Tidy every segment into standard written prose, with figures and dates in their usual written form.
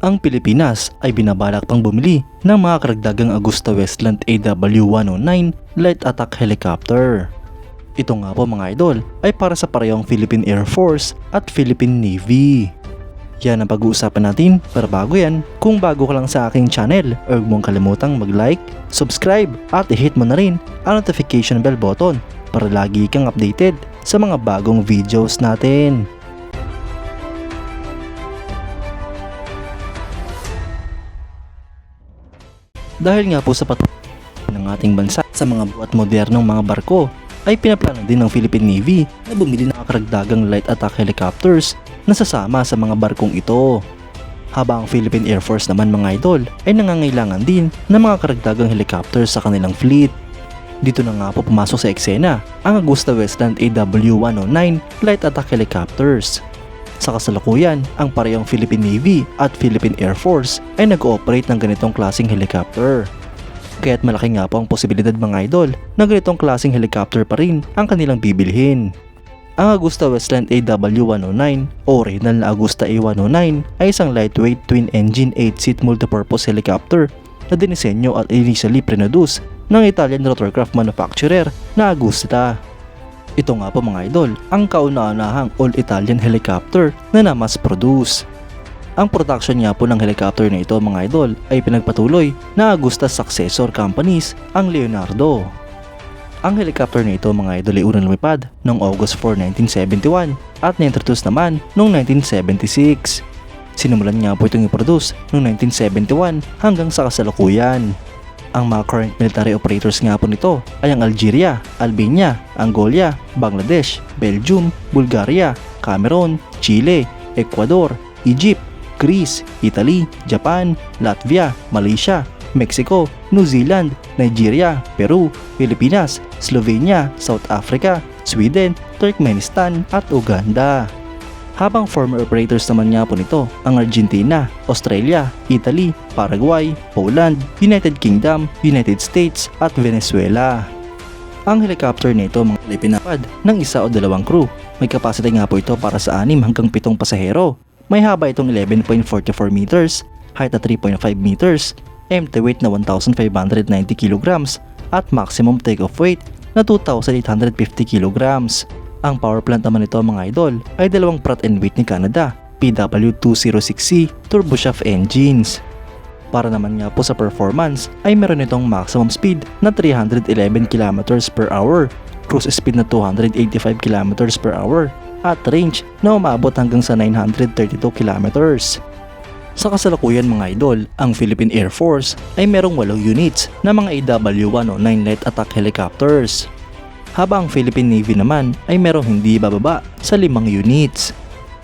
ang Pilipinas ay binabalak pang bumili ng mga karagdagang AgustaWestland AW109 light attack helicopter. Ito nga po mga idol ay para sa parehong Philippine Air Force at Philippine Navy. Yan ang pag-uusapan natin, pero bago yan, kung bago ka lang sa aking channel, huwag mong kalimutang mag-like, subscribe at i-hit mo na rin ang notification bell button para lagi kang updated sa mga bagong videos natin. Dahil nga po sa patuloy ng ating bansa sa mga buhat modernong mga barko, ay pinaplano din ng Philippine Navy na bumili ng karagdagang light attack helicopters na sasama sa mga barkong ito. Habang ang Philippine Air Force naman mga idol ay nangangailangan din ng mga karagdagang helicopters sa kanilang fleet. Dito na nga po pumasok sa eksena ang AgustaWestland AW109 light attack helicopters. Sa kasalukuyan, ang parehong Philippine Navy at Philippine Air Force ay nag-ooperate ng ganitong klaseng helicopter. Kaya't malaki nga po ang posibilidad mga idol na ganitong klaseng helicopter pa rin ang kanilang bibilhin. Ang AgustaWestland AW109 o original na Agusta A109 ay isang lightweight twin-engine 8-seat multipurpose helicopter na dinisenyo at initially produce ng Italian rotorcraft manufacturer na Agusta. Ito nga po mga idol ang kauna-unahang all-Italian helicopter na na-mass produce. Ang production nga po ng helicopter na ito mga idol ay pinagpatuloy na Agusta successor companies ang Leonardo. Ang helicopter na ito mga idol ay unang lumipad noong August 4, 1971 at na-introduce naman noong 1976. Sinimulan nga po itong i-produce noong 1971 hanggang sa kasalukuyan. Ang mga current military operators nga po nito ay ang Algeria, Albania, Angola, Bangladesh, Belgium, Bulgaria, Cameroon, Chile, Ecuador, Egypt, Greece, Italy, Japan, Latvia, Malaysia, Mexico, New Zealand, Nigeria, Peru, Pilipinas, Slovenia, South Africa, Sweden, Turkmenistan at Uganda. Habang former operators naman nga po nito ang Argentina, Australia, Italy, Paraguay, Poland, United Kingdom, United States at Venezuela. Ang helicopter nito mga pinapad ng isa o dalawang crew. May capacity nga po ito para sa 6 hanggang 7 pasahero. May haba itong 11.44 meters, height na 3.5 meters, empty weight na 1,590 kilograms at maximum takeoff weight na 2,850 kilograms. Ang power plant naman nito mga idol ay dalawang Pratt & Whitney Canada PW206C turboshaft engines. Para naman nga po sa performance ay meron itong maximum speed na 311 km per hour, cruise speed na 285 km per hour at range na umabot hanggang sa 932 km. Sa kasalukuyan mga idol, ang Philippine Air Force ay merong 8 units na mga AW109 light attack helicopters. Habang ang Philippine Navy naman ay merong hindi bababa sa 5 units.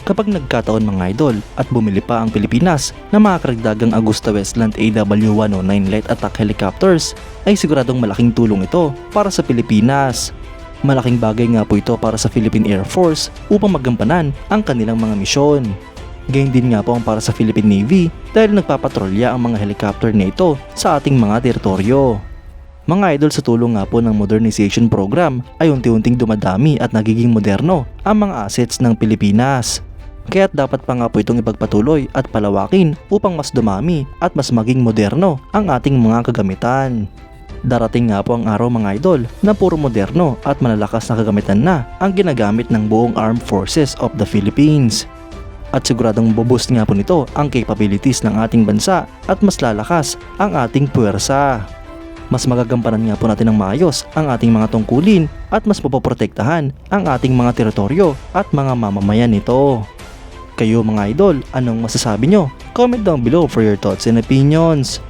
Kapag nagkataon mga idol at bumili pa ang Pilipinas ng mga karagdagang AgustaWestland AW109 light attack helicopters ay siguradong malaking tulong ito para sa Pilipinas. Malaking bagay nga po ito para sa Philippine Air Force upang magampanan ang kanilang mga misyon. Gayun din nga po ang para sa Philippine Navy dahil nagpapatrolya ang mga helicopter na ito sa ating mga teritoryo. Mga idol, sa tulong nga po ng modernization program ay unti-unting dumadami at nagiging moderno ang mga assets ng Pilipinas. Kaya't dapat pa nga po itong ipagpatuloy at palawakin upang mas dumami at mas maging moderno ang ating mga kagamitan. Darating nga po ang araw mga idol na puro moderno at malalakas na kagamitan na ang ginagamit ng buong Armed Forces of the Philippines. At siguradong buboost nga po nito ang capabilities ng ating bansa at mas lalakas ang ating puwersa. Mas magagampanan nga po natin ng maayos ang ating mga tungkulin at mas mapoprotektahan ang ating mga teritoryo at mga mamamayan nito. Kayo mga idol, anong masasabi nyo? Comment down below for your thoughts and opinions.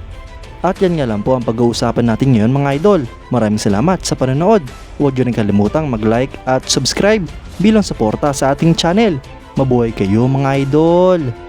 At yan nga lang po ang pag-uusapan natin ngayon mga idol. Maraming salamat sa panonood. Huwag nyo rin kalimutang mag-like at subscribe bilang suporta sa ating channel. Mabuhay kayo mga idol!